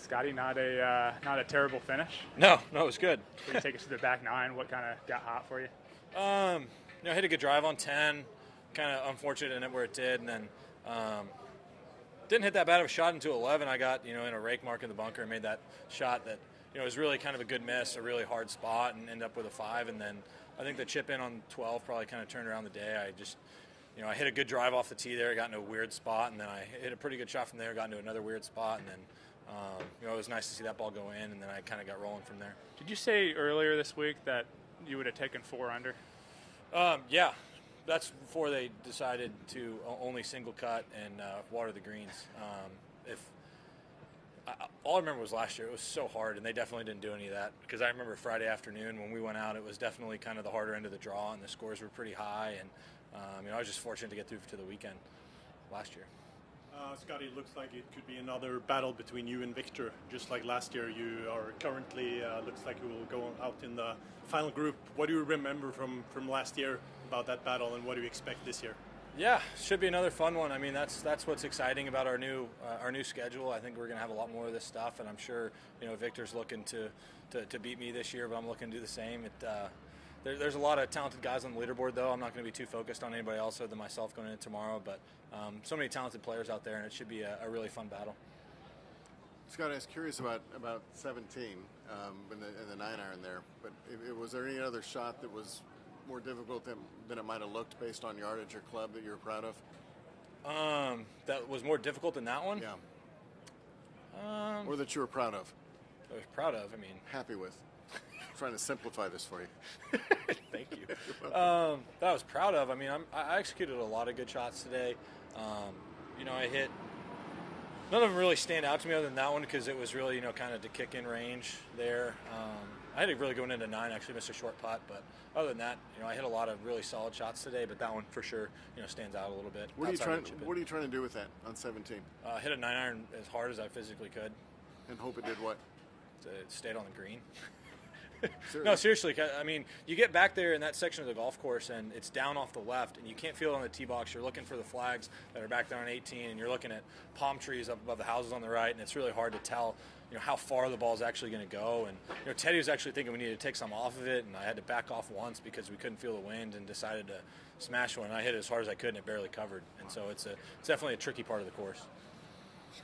Scottie, not a terrible finish. No, it was good. Can you take us to the back nine? What kind of got hot for you? I hit a good drive on 10. Kind of unfortunate in it where it did, and then didn't hit that bad of a shot into 11. I got in a rake mark in the bunker and made that shot that was really kind of a good miss, a really hard spot, and end up with a 5. And then I think the chip in on 12 probably kind of turned around the day. I just I hit a good drive off the tee there, got into a weird spot, and then I hit a pretty good shot from there, got into another weird spot, and then it was nice to see that ball go in, and then I kind of got rolling from there. Did you say earlier this week that you would have taken 4 under? Yeah, that's before they decided to only single cut and water the greens. All I remember was last year, it was so hard, and they definitely didn't do any of that, because I remember Friday afternoon when we went out, it was definitely kind of the harder end of the draw, and the scores were pretty high, and I was just fortunate to get through to the weekend last year. Scottie, it looks like it could be another battle between you and Victor. Just like last year, you are currently, looks like you will go out in the final group. What do you remember from last year about that battle, and what do you expect this year? Yeah, should be another fun one. I mean, that's what's exciting about our new schedule. I think we're going to have a lot more of this stuff, and I'm sure Victor's looking to beat me this year, but I'm looking to do the same. There's a lot of talented guys on the leaderboard, though. I'm not going to be too focused on anybody else other than myself going into tomorrow, but so many talented players out there, and it should be a really fun battle. Scott, I was curious about 17 in the 9-iron there, but was there any other shot that was more difficult than it might have looked based on yardage or club that you were proud of? That was more difficult than that one? Yeah. Or that you were proud of? I was proud of, happy with. I'm trying to simplify this for you. Thank you. That I was proud of. I executed a lot of good shots today. I hit. None of them really stand out to me other than that one because it was really, kind of to kick in range there. I had it really going into 9, actually missed a short putt, but other than that, I hit a lot of really solid shots today, but that one for sure, stands out a little bit. What are you trying to do with that on 17? Hit a 9-iron as hard as I physically could. And hope it did what? It stayed on the green. Seriously? No, seriously. You get back there in that section of the golf course, and it's down off the left, and you can't feel it on the tee box. You're looking for the flags that are back there on 18, and you're looking at palm trees up above the houses on the right, and it's really hard to tell, how far the ball is actually going to go. And Teddy was actually thinking we needed to take some off of it, and I had to back off once because we couldn't feel the wind, and decided to smash one. I hit it as hard as I could, and it barely covered. And so it's definitely a tricky part of the course.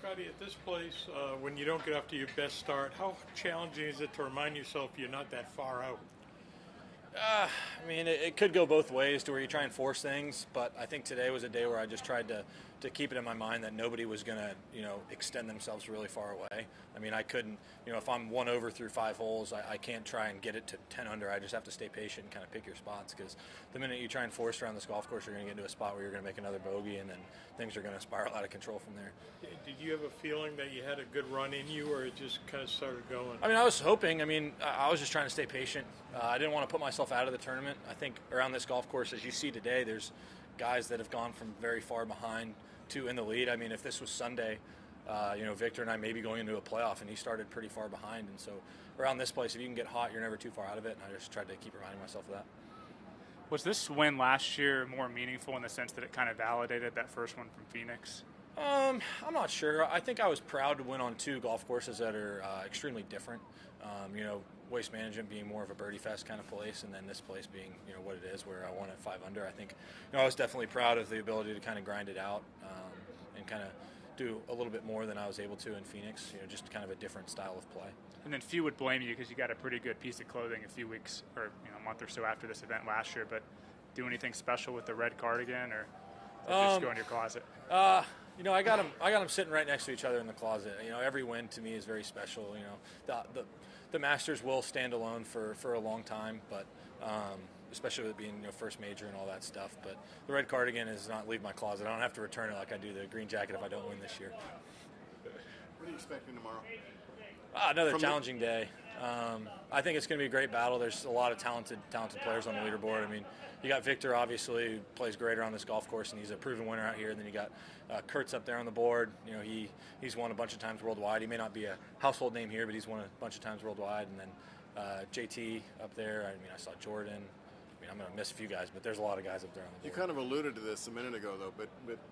Scottie, at this place, when you don't get off to your best start, how challenging is it to remind yourself you're not that far out? It could go both ways to where you try and force things, but I think today was a day where I just tried to keep it in my mind that nobody was going to, extend themselves really far away. I couldn't, if I'm 1 over through 5 holes, I can't try and get it to 10 under. I just have to stay patient and kind of pick your spots, because the minute you try and force around this golf course, you're going to get into a spot where you're going to make another bogey, and then things are going to spiral out of control from there. Did you have a feeling that you had a good run in you, or it just kind of started going? I was hoping. I was just trying to stay patient. I didn't want to put myself out of the tournament. I think around this golf course, as you see today, there's guys that have gone from very far behind to in the lead. If this was Sunday, Victor and I may be going into a playoff, and he started pretty far behind. And so around this place, if you can get hot, you're never too far out of it. And I just tried to keep reminding myself of that. Was this win last year more meaningful in the sense that it kind of validated that first one from Phoenix? I'm not sure. I think I was proud to win on 2 golf courses that are extremely different. Waste Management being more of a birdie fest kind of place, and then this place being, what it is, where I won at 5 under. I think, I was definitely proud of the ability to kind of grind it out and kind of do a little bit more than I was able to in Phoenix. Just kind of a different style of play. And then few would blame you because you got a pretty good piece of clothing a few weeks or a month or so after this event last year. But do anything special with the red cardigan, or just go in your closet? I got them sitting right next to each other in the closet. Every win to me is very special. The Masters will stand alone for a long time, but especially with it being first major and all that stuff. But the red cardigan is not leave my closet. I don't have to return it like I do the green jacket if I don't win this year. What are you expecting tomorrow? Another challenging day. I think it's going to be a great battle. There's a lot of talented players on the leaderboard. You got Victor, obviously, who plays great around this golf course, and he's a proven winner out here. And then you got Kurt's up there on the board. He's won a bunch of times worldwide. He may not be a household name here, but he's won a bunch of times worldwide. And then JT up there. I saw Jordan. I'm going to miss a few guys, but there's a lot of guys up there on the board. You kind of alluded to this a minute ago, though, but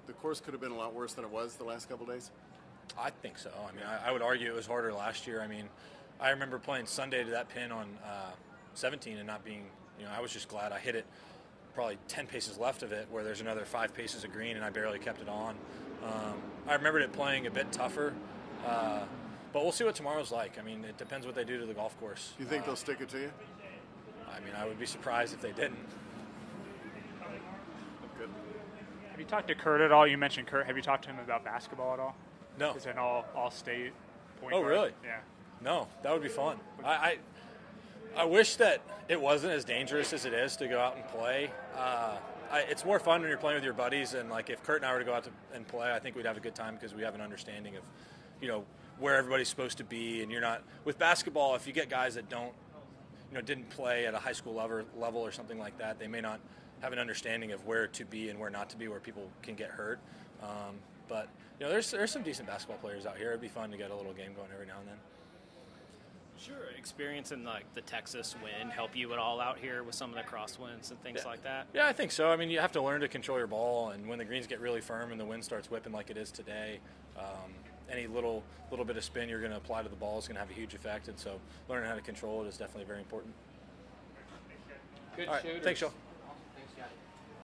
the course could have been a lot worse than it was the last couple of days? I think so. I mean, I would argue it was harder last year. I mean, I remember playing Sunday to that pin on 17 and not being, I was just glad I hit it probably 10 paces left of it where there's another 5 paces of green and I barely kept it on. I remembered it playing a bit tougher, but we'll see what tomorrow's like. I mean, it depends what they do to the golf course. Do you think they'll stick it to you? I mean, I would be surprised if they didn't. Good. Have you talked to Kurt at all? You mentioned Kurt. Have you talked to him about basketball at all? No. Is it an all-state point Oh, guard? really? Yeah. No, that would be fun. I wish that it wasn't as dangerous as it is to go out and play. It's more fun when you're playing with your buddies, and like if Kurt and I were to go out and play, I think we'd have a good time because we have an understanding of, where everybody's supposed to be. And you're not with basketball. If you get guys that didn't play at a high school level or something like that, they may not have an understanding of where to be and where not to be, where people can get hurt. But there's some decent basketball players out here. It'd be fun to get a little game going every now and then. Sure, experiencing like the Texas wind help you at all out here with some of the crosswinds and things like that? Yeah, I think so. I mean, you have to learn to control your ball, and when the greens get really firm and the wind starts whipping like it is today, any little bit of spin you're going to apply to the ball is going to have a huge effect, and so learning how to control it is definitely very important. Good all right, shooters. thanks, Joe.